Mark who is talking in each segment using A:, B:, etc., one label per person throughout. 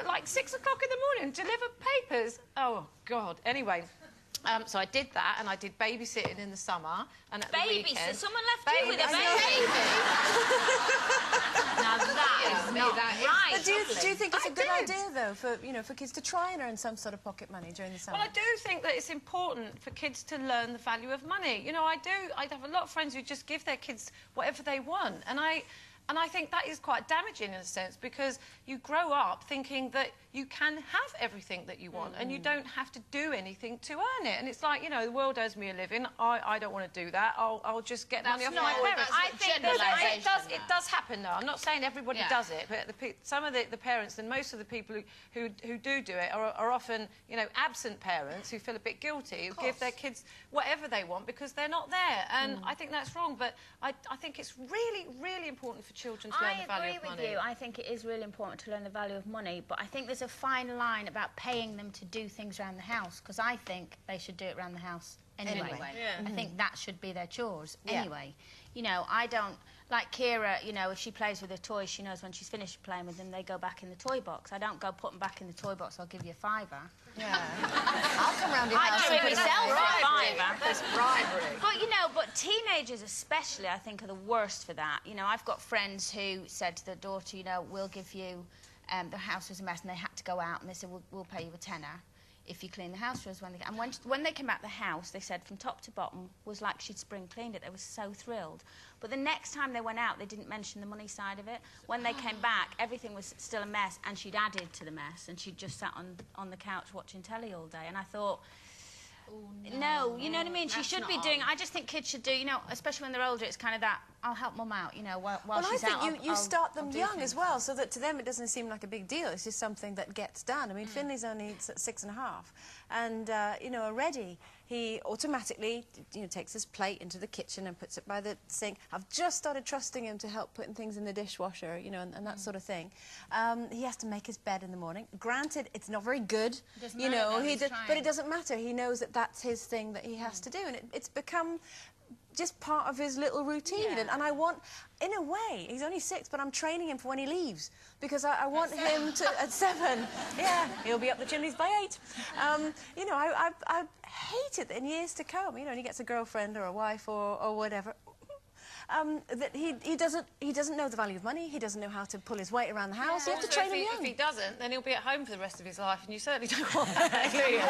A: at like 6 o'clock in the morning and deliver papers. Oh, God. Anyway. So I did that, and I did babysitting in the summer and at the weekend.
B: Someone left you with a baby. Now that is not right.
C: But do you think it's a good idea, though, for kids to try and earn some sort of pocket money during the summer?
A: Well, I do think that it's important for kids to learn the value of money. You know, I have a lot of friends who just give their kids whatever they want, and I think that is quite damaging in a sense, because you grow up thinking that you can have everything that you want and you don't have to do anything to earn it. And it's like, you know, the world owes me a living. I don't want to do that. I'll just get money off my parents.
B: I think
A: it does happen, though. I'm not saying everybody does it, but some of the parents and most of the people who do it are often, you know, absent parents who feel a bit guilty, who give their kids whatever they want because they're not there. And I think that's wrong, but I think it's really, really important for children to learn the value of money.
B: I agree with you. I think it is really important to learn the value of money, but I think there's a fine line about paying them to do things around the house, because I think they should do it around the house anyway. I think that should be their chores anyway. You know, I don't... Like Kira, you know, if she plays with her toys, she knows when she's finished playing with them, they go back in the toy box. I don't go put them back in the toy box, I'll give you a £5.
C: Yeah. I'll come round your house.
B: I do it myself for £5.
A: That's bribery.
B: But, you know, but teenagers especially, I think, are the worst for that. You know, I've got friends who said to their daughter, you know, we'll give you... the house was a mess and they had to go out, and they said, we'll pay you a tenner if you clean the house for us. And when they came out the house, they said from top to bottom was like she'd spring cleaned it. They were so thrilled. But the next time they went out, they didn't mention the money side of it. When they came back, everything was still a mess, and she'd added to the mess, and she'd just sat on the couch watching telly all day. And I thought... No, you know what I mean? She should be doing... I just think kids should do, you know, especially when they're older, it's kind of that, I'll help Mum out, you know, while she's out.
C: Well, I think you start them young as well, so that to them it doesn't seem like a big deal. It's just something that gets done. I mean, Finley's only 6.5, and, you know, already he automatically, you know, takes his plate into the kitchen and puts it by the sink. I've just started trusting him to help putting things in the dishwasher, you know, and that sort of thing. He has to make his bed in the morning. Granted, it's not very good, you know, but it doesn't matter. He knows that that's his thing that he has to do, and it's become just part of his little routine. And I want, in a way, he's only 6, but I'm training him for when he leaves, because I want him to, at 7, he'll be up the chimneys by 8. You know, I hate it in years to come, you know, and he gets a girlfriend or a wife or whatever, that he doesn't know the value of money. He doesn't know how to pull his weight around the house. You have to train him young.
A: If he doesn't, then he'll be at home for the rest of his life, and you certainly don't want that, do you?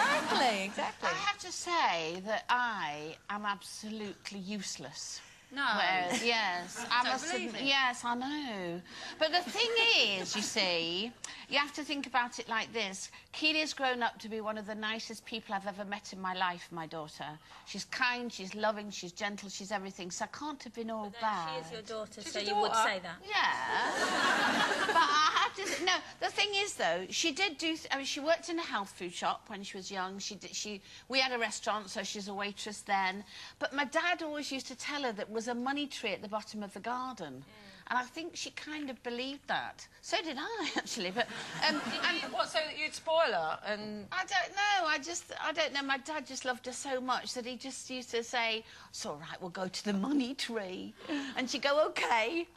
C: Exactly.
D: I have to say that I am absolutely useless.
B: No.
D: Whereas, yes, I must admit, yes, I know. But the thing is, you see, you have to think about it like this. Keely's grown up to be one of the nicest people I've ever met in my life, my daughter. She's kind, she's loving, she's gentle, she's everything, so I can't have been all bad.
B: She is your daughter, so you would say that.
D: Yeah. But I have to... No, the thing is, though, she did do... I mean, she worked in a health food shop when she was young. We had a restaurant, so she's a waitress then. But my dad always used to tell her that was a money tree at the bottom of the garden. And I think she kind of believed that. So did I, actually, but...
A: What, so you'd spoil her and...
D: I don't know, I don't know. My dad just loved her so much that he just used to say, it's all right, we'll go to the money tree. And she'd go, OK.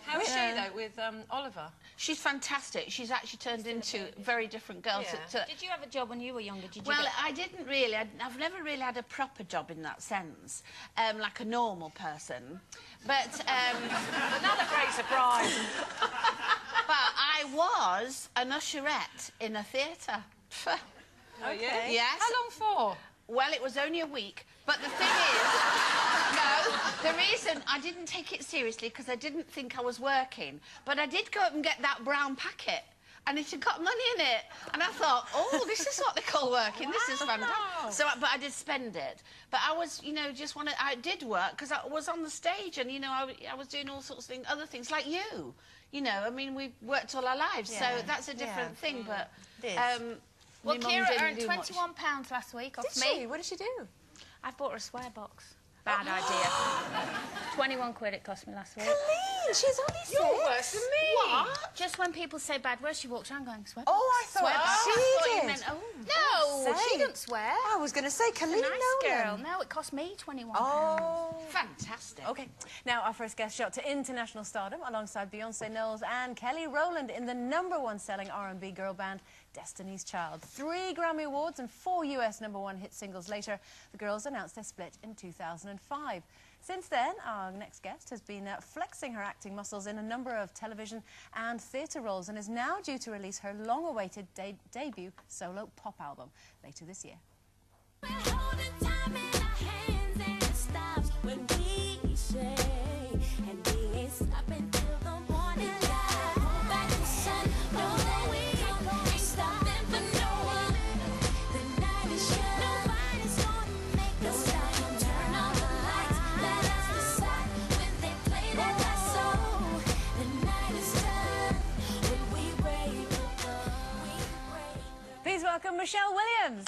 A: How is she, though, with Oliver?
D: She's fantastic. She's actually turned into a very different girl.
B: Did you have a job when you were younger?
D: Well, I didn't really. I've never really had a proper job in that sense, like a normal person. But...
A: Another great surprise.
D: But I was an usherette in a theatre.
A: Okay.
D: Yes.
A: How long for?
D: Well, it was only a week. But the thing is... No, the reason I didn't take it seriously because I didn't think I was working. But I did go up and get that brown packet, and it had got money in it. And I thought, oh, this is what they call working. This is fantastic. So, but I did spend it. But I was, you know, I did work because I was on the stage, and, you know, I was doing all sorts of things, other things, like you. You know, I mean, we've worked all our lives, so that's a different thing, but...
B: Well, Kira earned £21 last week off me.
C: Did she? What did she do?
B: I bought her a swear box. Bad idea. 21 quid it cost me last week.
C: She's only 6.
D: You're worse than me.
B: What? Just when people say bad words, she walks around going, swear.
C: Oh, I thought
B: I
C: she
B: thought
C: did.
B: you meant, oh. No, she didn't swear.
C: I was going to say, Colleen
B: Nice
C: Nolan.
B: girl. No, it cost me £21.
C: Oh.
D: Fantastic.
C: Okay, now our first guest shot to international stardom alongside Beyonce Knowles and Kelly Rowland in the #1 selling R&B girl band Destiny's Child. 3 Grammy Awards and 4 US #1 hit singles later, the girls announced their split in 2005. Since then, our next guest has been flexing her acting muscles in a number of television and theatre roles and is now due to release her long-awaited debut solo pop album later this year. Please welcome Michelle Williams.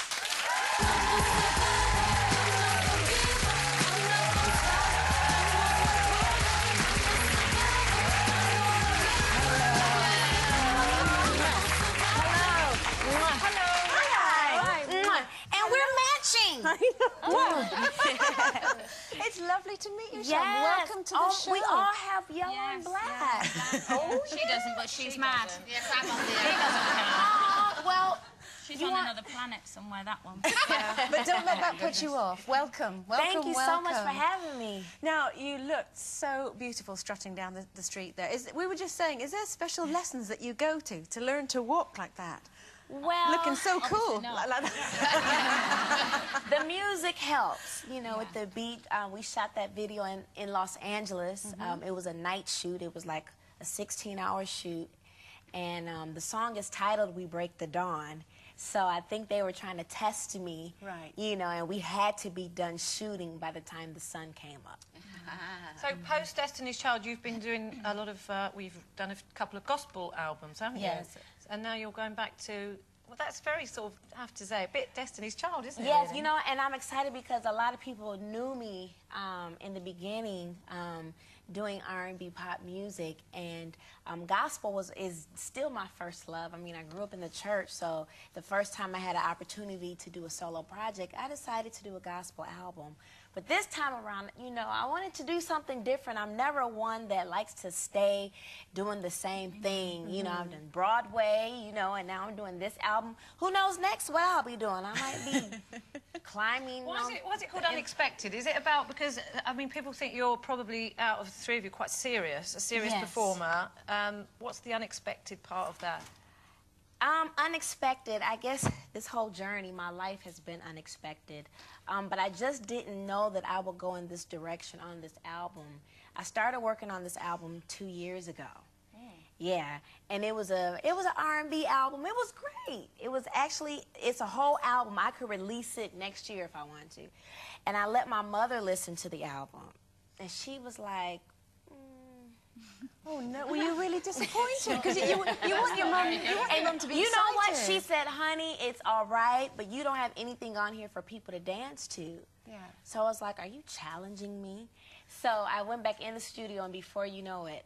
C: It's lovely to meet you, Michelle.
B: Yes.
C: Welcome to the show.
B: We all have yellow and black.
A: Oh, she doesn't, but she's mad.
D: Yes, I'm on the
B: Well,
E: She's on another planet somewhere, that one.
C: But don't let that put you off. Welcome, welcome,
B: thank you so much for having me.
C: Now, you looked so beautiful strutting down the street there. We were just saying, is there special lessons that you go to learn to walk like that?
B: Well,
C: Looking so cool.
B: the music helps, you know, with the beat. We shot that video in Los Angeles. It was a night shoot. It was like a 16-hour shoot. And the song is titled We Break the Dawn. So I think they were trying to test me,
C: right?
B: You know, and we had to be done shooting by the time the sun came up.
A: So post Destiny's Child, you've been doing a lot of, we've done a couple of gospel albums, haven't you?
B: Yes.
A: And now you're going back to, well, that's very sort of, I have to say, a bit Destiny's Child, isn't it?
B: Yes,
A: really?
B: you know, and I'm excited because a lot of people knew me in the beginning doing R&B pop music, and gospel is still my first love. I mean, I grew up in the church, so the first time I had an opportunity to do a solo project, I decided to do a gospel album. But this time around, you know, I wanted to do something different. I'm never one that likes to stay doing the same thing. You know, I've done Broadway, you know, and now I'm doing this album. Who knows next what I'll be doing? I might be climbing.
A: Why is it called Unexpected? Is it about, because, I mean, people think you're probably, out of the three of you, quite serious, a serious performer. What's the unexpected part of that?
B: Unexpected. I guess this whole journey, my life has been unexpected. But I just didn't know that I would go in this direction on this album. I started working on this album 2 years ago. Yeah, and it was an R&B album. It was great. It was actually, it's a whole album. I could release it next year if I wanted to. And I let my mother listen to the album, and she was like,
C: Oh no, were you really disappointed? Because you want your mum to be
B: you know what?
C: excited.
B: She said, honey, it's all right, but you don't have anything on here for people to dance to.
C: Yeah.
B: So I was like, are you challenging me? So I went back in the studio, and before you knew it,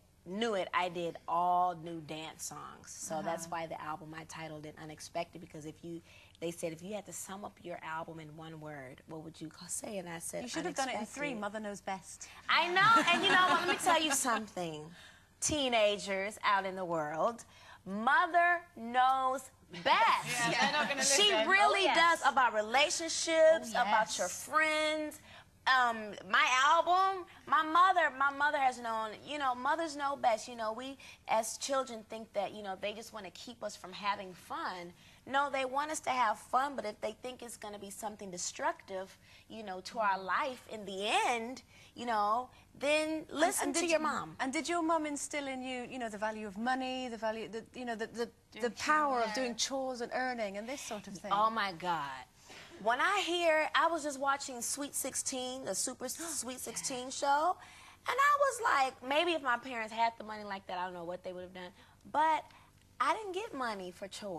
B: I did all new dance songs. So that's why the album, I titled it Unexpected, because they said if you had to sum up your album in one word, what would you say? And I said,
C: You should have done it in 3. Mother knows best.
B: I know, and you know what, let me tell you something. Teenagers out in the world, Mother knows best.
A: They're not gonna
B: She
A: listen.
B: really does, about relationships, about your friends. My album, my mother has known, you know, mothers know best. You know, we as children think that, you know, they just want to keep us from having fun. No, they want us to have fun, but if they think it's going to be something destructive, you know, to our life in the end, you know, then listen to your mom.
C: And did your mum instill in you, you know, the value of money, the value, you know, the power of doing chores and earning and this sort of thing?
B: Oh my God. When I was just watching Sweet 16, the Super Sweet 16 show, and I was like, maybe if my parents had the money like that, I don't know what they would have done. But I didn't get money for chores.